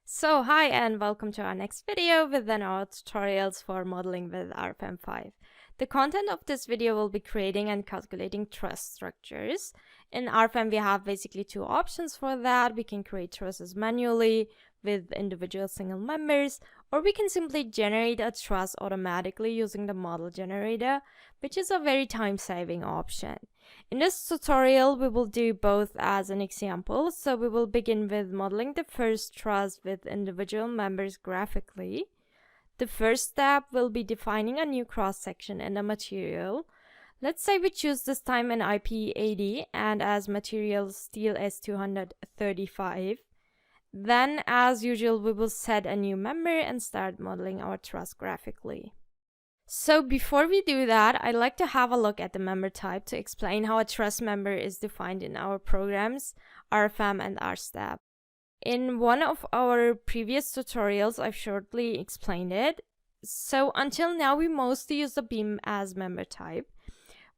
So hi and welcome to our next video within our tutorials for modeling with Rfem 5. The content of this video will be creating and calculating truss structures. In Rfem we have basically two options for that. We can create trusses manually with individual single members, or we can simply generate a truss automatically using the model generator, which is a very time-saving option. In this tutorial, we will do both as an example. So we will begin with modeling the first truss with individual members graphically. The first step will be defining a new cross-section in the material. Let's say we choose this time an IP80 and as material steel S235. Then, as usual, we will set a new member and start modeling our truss graphically. So before we do that, I'd like to have a look at the member type to explain how a truss member is defined in our programs, Rfem and RSTEP. In one of our previous tutorials, I've shortly explained it. So until now, we mostly use the beam as member type,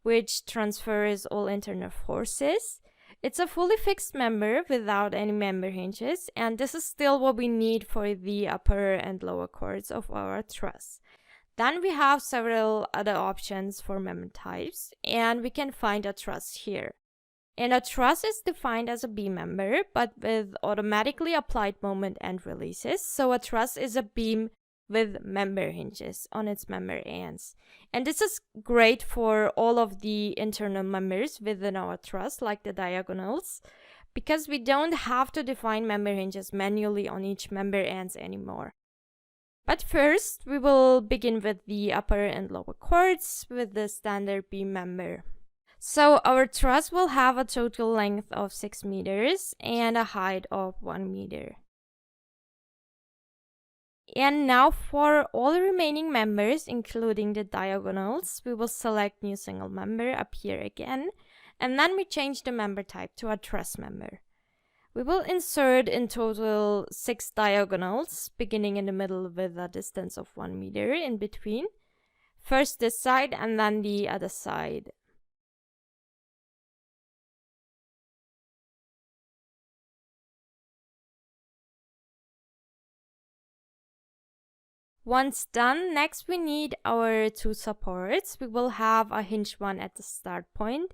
which transfers all internal forces. It's a fully fixed member without any member hinges, and this is still what we need for the upper and lower chords of our truss. Then we have several other options for member types, and we can find a truss here. And a truss is defined as a beam member, but with automatically applied moment and releases. So a truss is a beam with member hinges on its member ends. And this is great for all of the internal members within our truss, like the diagonals, because we don't have to define member hinges manually on each member ends anymore. But first, we will begin with the upper and lower chords with the standard beam member. So our truss will have a total length of 6 meters and a height of 1 meter. And now for all the remaining members, including the diagonals, we will select new single member up here again, and then we change the member type to a truss member. We will insert in total 6 diagonals, beginning in the middle with a distance of 1 meter in between. First this side and then the other side. Once done, next we need our two supports. We will have a hinge one at the start point,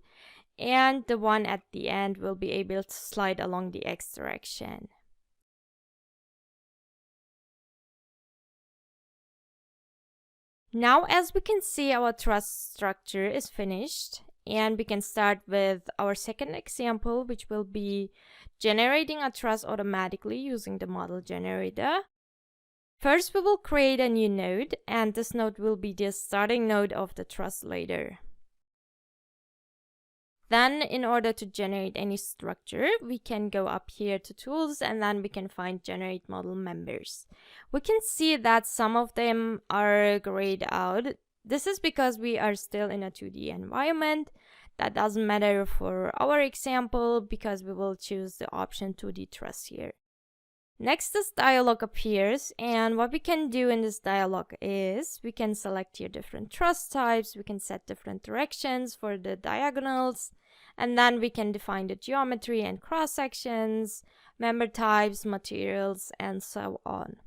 and the one at the end will be able to slide along the X direction. Now, as we can see, our truss structure is finished, and we can start with our second example, which will be generating a truss automatically using the model generator. First, we will create a new node, and this node will be the starting node of the truss later. Then, in order to generate any structure, we can go up here to Tools, and then we can find Generate Model Members. We can see that some of them are grayed out. This is because we are still in a 2D environment. That doesn't matter for our example, because we will choose the option 2D truss here. Next, this dialog appears, and what we can do in this dialog is we can select here different truss types, we can set different directions for the diagonals, and then we can define the geometry and cross sections, member types, materials, and so on.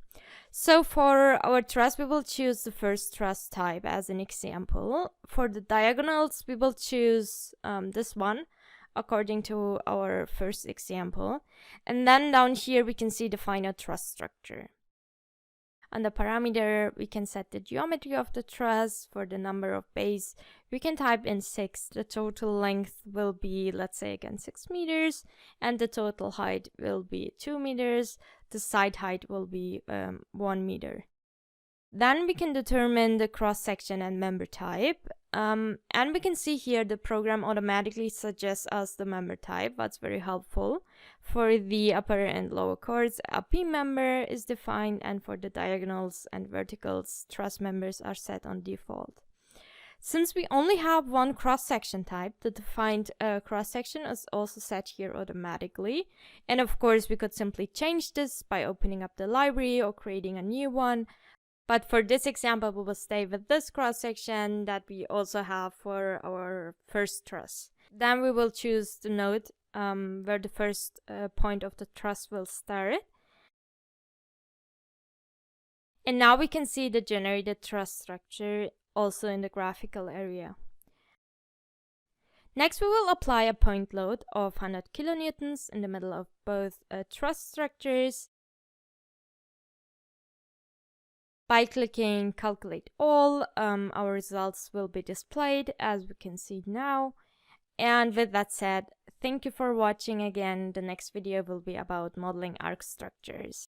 So for our truss, we will choose the first truss type as an example. For the diagonals, we will choose this one, according to our first example. And then down here, we can see the final truss structure. On the parameter, we can set the geometry of the truss. For the number of bays, we can type in 6. The total length will be, let's say again, 6 meters. And the total height will be 2 meters. The side height will be 1 meter. Then we can determine the cross-section and member type. And we can see here the program automatically suggests us the member type. That's very helpful. For the upper and lower chords, a beam member is defined, and for the diagonals and verticals, truss members are set on default. Since we only have one cross-section type, the defined cross-section is also set here automatically. And of course, we could simply change this by opening up the library or creating a new one. But for this example, we will stay with this cross-section that we also have for our first truss. Then we will choose the node where the first point of the truss will start. And now we can see the generated truss structure also in the graphical area. Next, we will apply a point load of 100 kilonewtons in the middle of both truss structures. By clicking Calculate All, our results will be displayed as we can see now. And with that said, thank you for watching again. The next video will be about modeling arc structures.